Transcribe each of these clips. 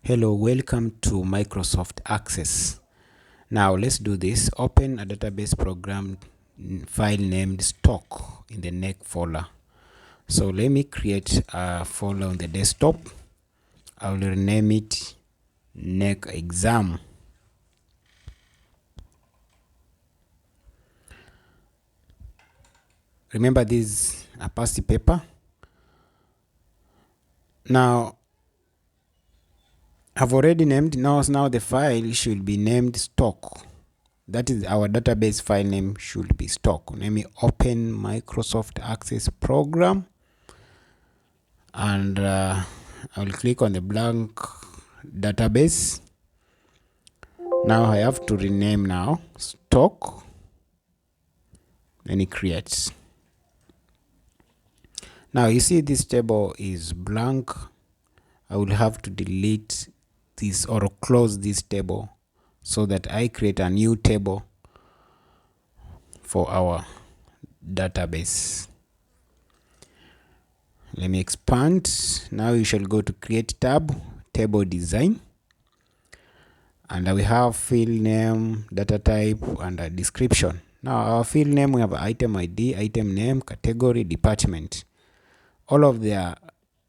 Hello, welcome to Microsoft Access. Now let's do this. Open a database program file named stock in the Knec folder. So let me create a folder on the desktop. I will rename it Knec exam. Remember, this is a past paper. Now I've already named. Now the file should be named stock. That is, our database file name should be stock. Let me open Microsoft Access program, and I will click on the blank database. Now I have to rename now stock. Then it creates. Now you see this table is blank. I will have to delete this or close this table so that I create a new table for our database. Let me expand. Now you shall go to create tab, table design, and we have field name, data type, and a description. Now our field name, we have item ID, item name, category, department. All of their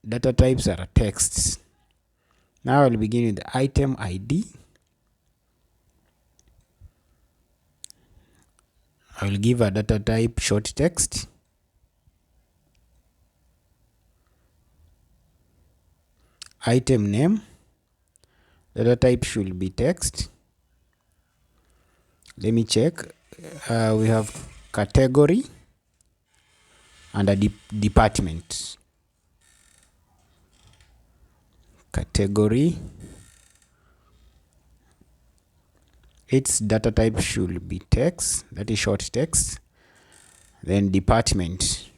data types are texts. Now I'll begin with the item ID. I will give a data type short text. Item name, data type should be text. Let me check. We have category and a department. Category, its data type should be text, that is short text. Then department.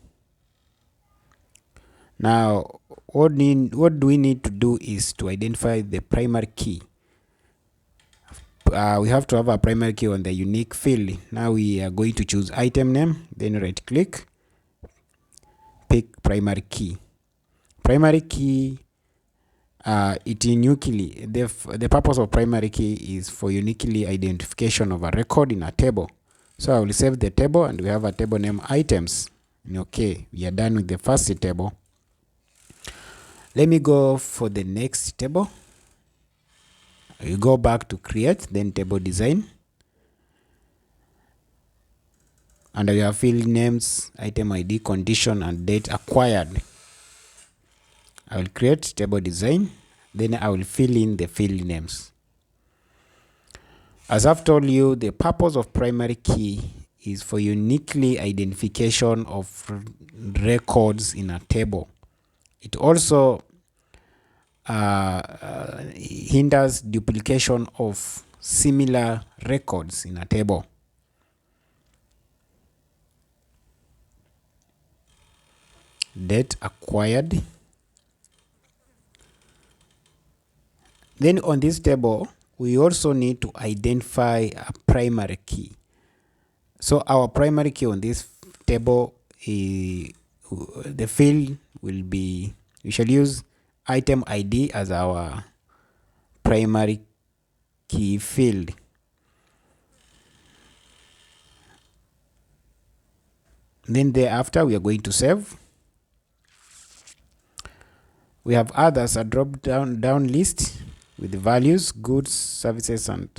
Now what do we need to do is to identify the primary key. We have to have a primary key on the unique field. Now we are going to choose item name, then right click, pick primary key. Primary key, the purpose of primary key is for uniquely identification of a record in a table. So I will save the table, and we have a table name items. Okay, we are done with the first table. Let me go for the next table. You go back to create, then table design, and we have field names, item ID, condition, and date acquired. I will create table design, then I will fill in the field names. As I've told you, the purpose of primary key is for uniquely identification of records in a table. It also hinders duplication of similar records in a table. Date acquired. Then on this table, we also need to identify a primary key. So our primary key on this table, the field will be, we shall use item ID as our primary key field. Then thereafter, we are going to save. We have others, a drop down list with the values, goods, services, and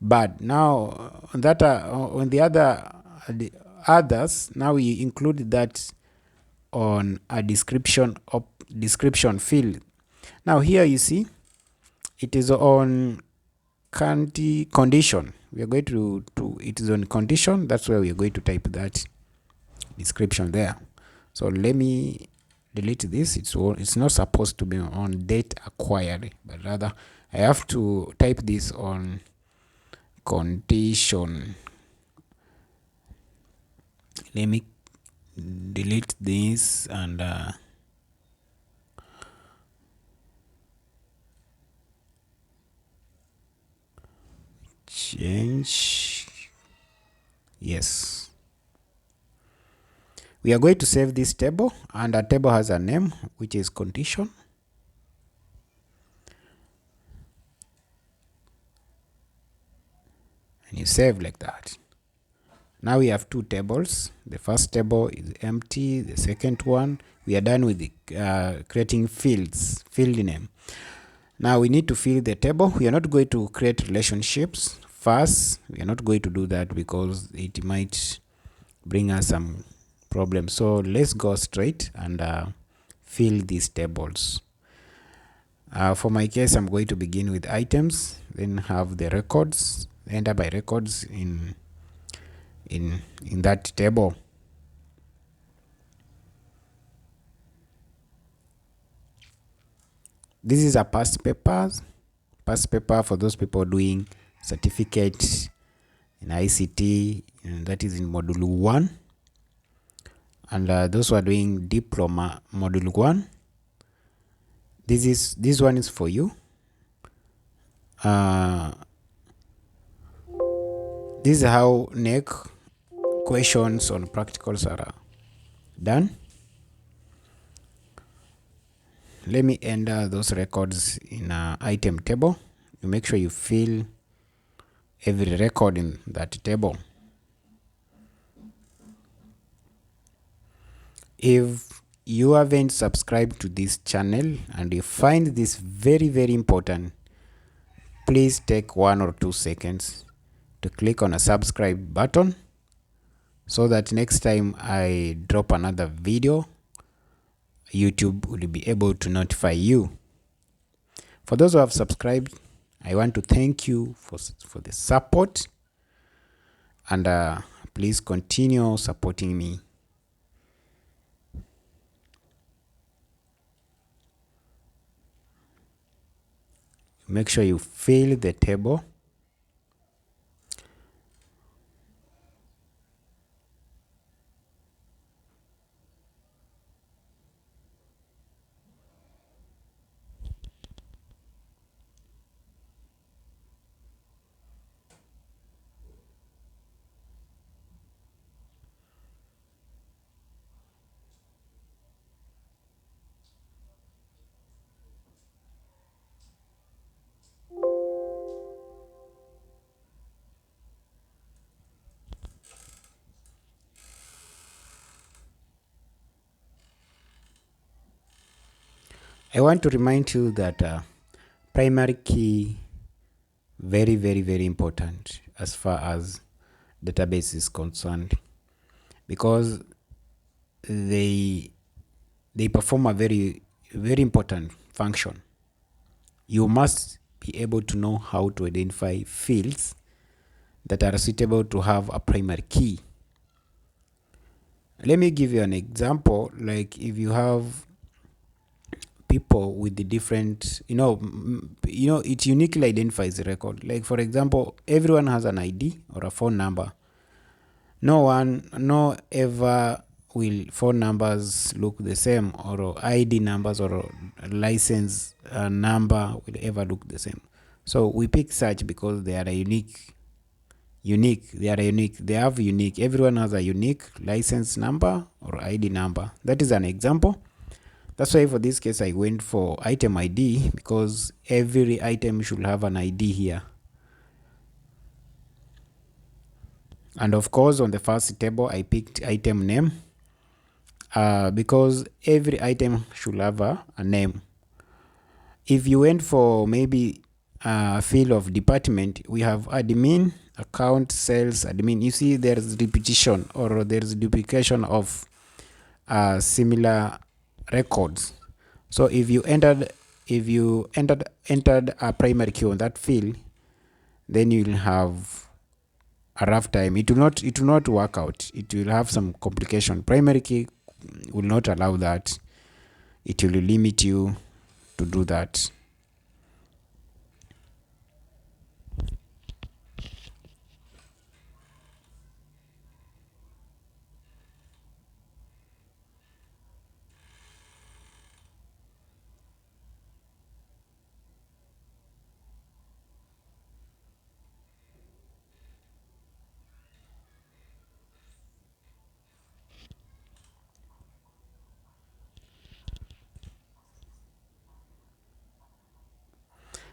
bad. Now on that, on the others, now we include that on a description field. Now here you see it is on condition. We are going to it is on condition. That's where we are going to type that description there. So let me delete this. It's not supposed to be on date acquired, but rather I have to type this on condition. Let me delete this and change. Yes. We are going to save this table, and our table has a name, which is condition. and you save like that. Now we have two tables. The first table is empty. The second one, we are done with the, creating fields, field name. Now we need to fill the table. We are not going to create relationships first. We are not going to do that because it might bring us some problems. So let's go straight and fill these tables. For my case, I'm going to begin with items, then have the records, enter by records in that table. This is a past paper for those people doing certificate in ICT, and that is in module 1, and those who are doing diploma module 1, this one is for you. This is how Knec questions on practicals are done. Let me enter those records in an item table. You make sure you fill every record in that table. If you haven't subscribed to this channel and you find this very, very important, please take 1 or 2 seconds to click on a subscribe button so that next time I drop another video, YouTube will be able to notify you. For those who have subscribed, I want to thank you for the support, and please continue supporting me. Make sure you fill the table. I want to remind you that primary key, very, very, very important as far as database is concerned, because they perform a very, very important function. You must be able to know how to identify fields that are suitable to have a primary key. Let me give you an example. Like if you have people with the different, it uniquely identifies the record. Like for example, everyone has an ID or a phone number. No ever will phone numbers look the same, or ID numbers or license number will ever look the same. So we pick such because they are unique. They have unique. Everyone has a unique license number or ID number. That is an example. That's why for this case I went for item ID, because every item should have an ID here. And of course on the first table I picked item name, because every item should have a name. If you went for maybe a field of department, we have admin, account, sales, admin. You see there's repetition or there's duplication of similar records. So if you entered a primary key on that field, then you'll have a rough time. It will not work out. It will have some complication. Primary key will not allow that. It will limit you to do that.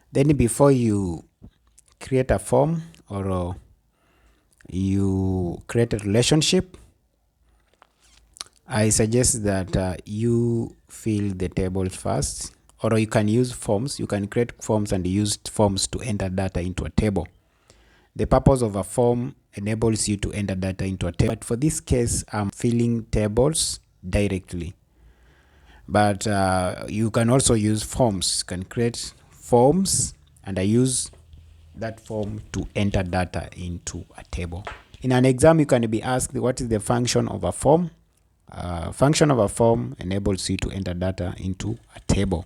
Then before you create a form or you create a relationship. I suggest that you fill the tables first, or you can use forms. You can create forms and use forms to enter data into a table. The purpose of a form enables you to enter data into a table, but for this case, I'm filling tables directly. But you can also use forms. You can create forms, and I use that form to enter data into a table. In an exam, you can be asked, what is the function of a form? Function of a form enables you to enter data into a table.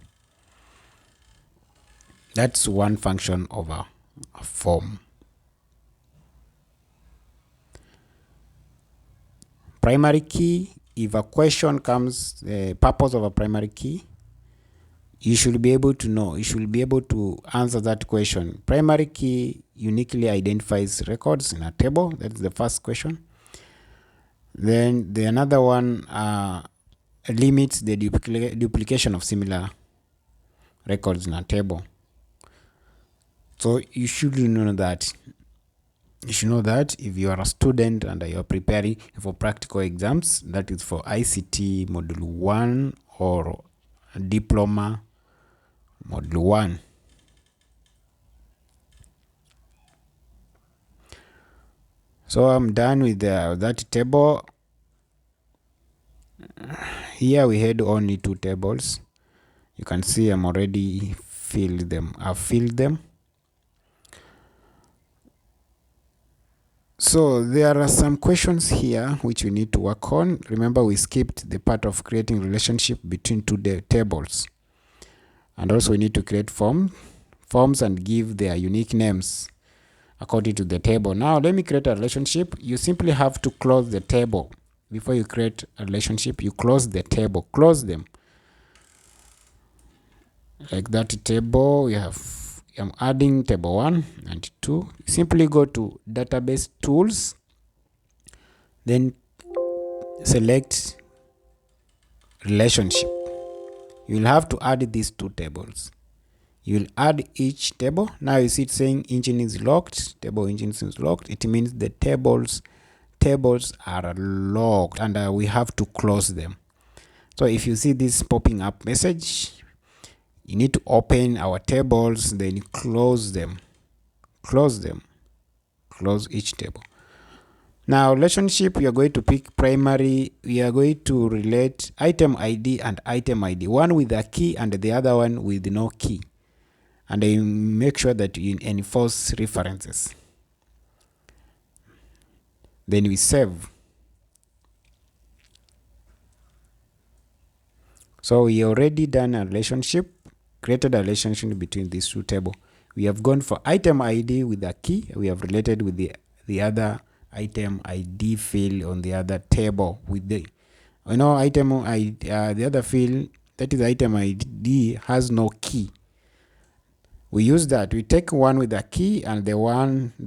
That's one function of a form. Primary key, if a question comes, the purpose of a primary key, you should be able to know, you should be able to answer that question. Primary key uniquely identifies records in a table. That's the first question. Then the another one limits the duplication of similar records in a table. So you should know that. You should know that if you are a student and you are preparing for practical exams, that is for ICT Module 1 or Diploma Module 1. So I'm done with that table. Here we had only 2 tables. You can see I'm already filled them. I've filled them. So there are some questions here which we need to work on. Remember, we skipped the part of creating relationship between 2 tables. And also we need to create forms and give their unique names according to the table. Now let me create a relationship. You simply have to close the table. Before you create a relationship, you close the table. Close them. Like that table, I'm adding table 1 and 2. Simply go to database tools, then select relationship. You will have to add these 2 tables. You will add each table. Now you see it saying engine is locked, table engine is locked. It means the tables are locked, and we have to close them. So if you see this popping up message, you need to open our tables, then close them. Close each table. Now relationship, we are going to pick primary. We are going to relate item ID and item ID, one with a key and the other one with no key. And you make sure that you enforce references. Then we save. So we already done a relationship, created a relationship between these 2 tables. We have gone for item ID with a key. We have related with the other item ID field on the other table with the item ID, the other field, that is item ID, has no key. We use that. We take one with a key and the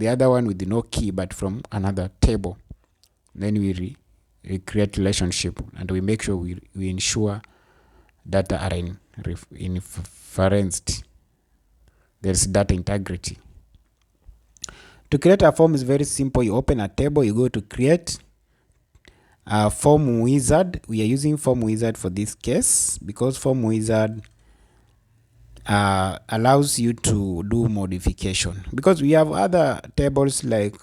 other one with no key, but from another table. Then we create relationship, and we make sure we ensure data are inferenced. There's data integrity. To create a form is very simple. You open a table, you go to create a form wizard. We are using form wizard for this case because form wizard allows you to do modification, because we have other tables like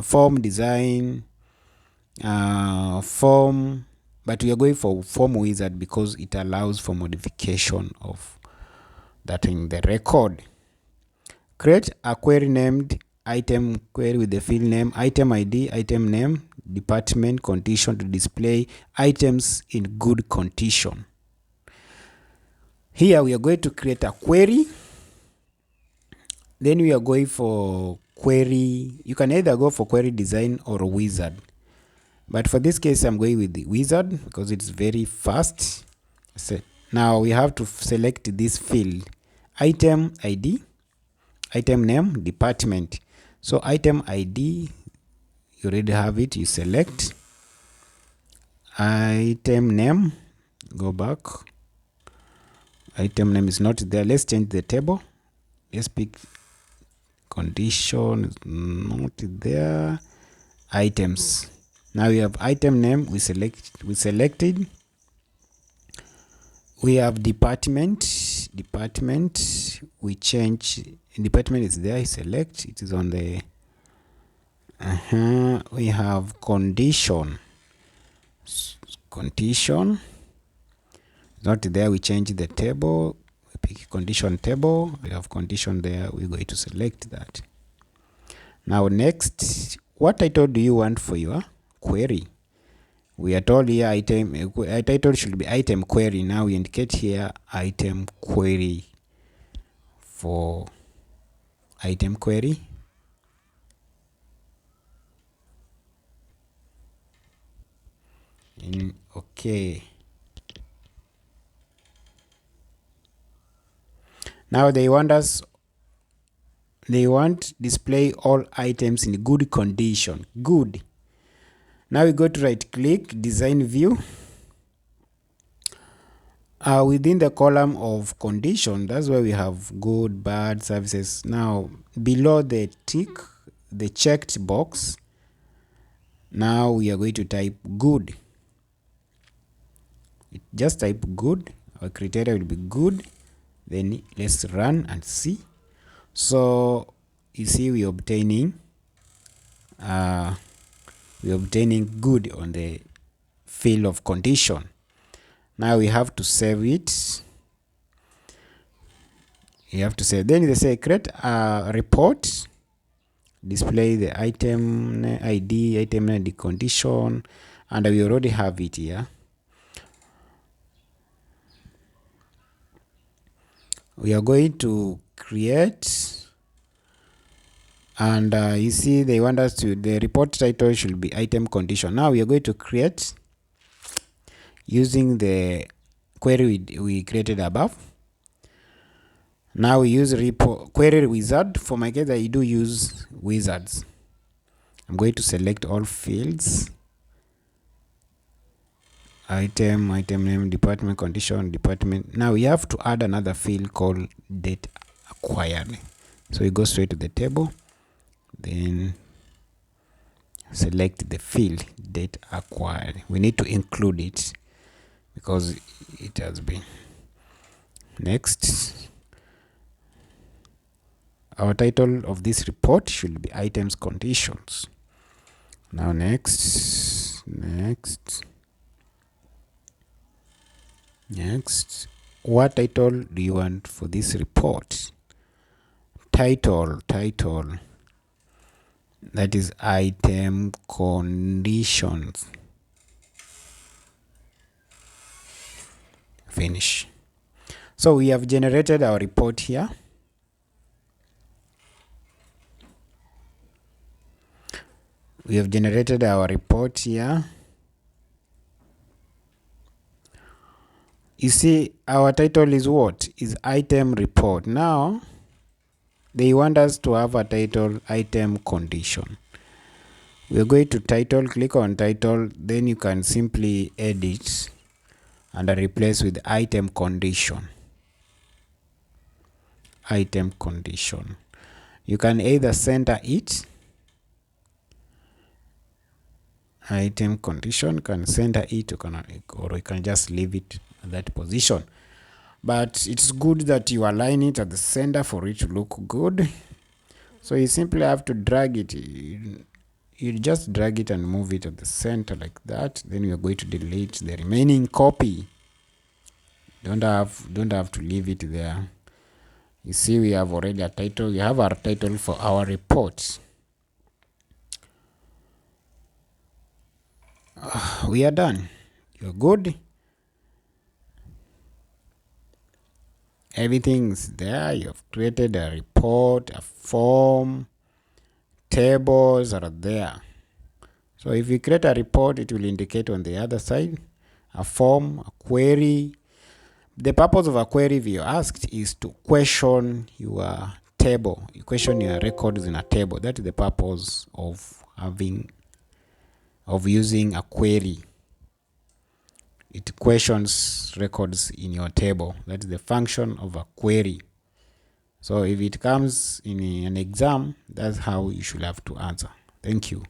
form design, form, but we are going for form wizard because it allows for modification of that in the record. Create a query named item query with the field name, item ID, item name, department, condition to display items in good condition. Here we are going to create a query. Then we are going for query. You can either go for query design or wizard. But for this case, I'm going with the wizard because it's very fast. So now we have to select this field. Item ID, item name, department. So item ID, you already have it. You select. Item name, go back. Item name is not there. Let's change the table. Let's pick condition is not there. Items. Now we have item name. We selected. We have department. We change. Department is there. I select. It is on the. We have condition. Condition. Not there. We change the table. We pick condition table. We have condition there. We're going to select that. Now next, what title do you want for your query? We are told here title should be item query. Now we indicate here item query for item query. Okay. Now they want display all items in good condition. Good. Now we go to right click, design view. Within the column of condition, that's where we have good, bad, services. Now below the tick, the checked box, now we are going to type good. Just type good. Our criteria will be good. Then let's run and see. So you see we're obtaining good on the field of condition. Now we have to save it. You have to save. Then they say create a report. Display the item ID, item ID condition, and we already have it here. We are going to create, and you see they want us to, the report title should be item condition. Now we are going to create using the query we created above. Now we use query wizard. For my case, I do use wizards. I'm going to select all fields. Item name, department, condition, department. Now we have to add another field called date acquired. So we go straight to the table, then select the field date acquired. We need to include it because it has been. Next, our title of this report should be items conditions. Now next, what title do you want for this report? Title, that is item conditions. Finish. So we have generated our report here. We have generated our report here. You see, our title is what? Is item report. Now, they want us to have a title item condition. We are going to title, click on title, then you can simply edit and replace with item condition. Item condition. You can either center it. Item condition can center it, or you can just leave it at that position. But it's good that you align it at the center for it to look good. So you simply have to drag it. You just drag it and move it at the center like that. Then you're going to delete the remaining copy. Don't have to leave it there. You see, we have already a title. We have our title for our report. We are done. You're good. Everything's there. You have created a report, a form, tables are there. So if you create a report, it will indicate on the other side a form, a query. The purpose of a query, if you're asked, is to question your table. You question your records in a table. That is the purpose of using a query. It questions records in your table. That is the function of a query. So if it comes in an exam, that's how you should have to answer. Thank you.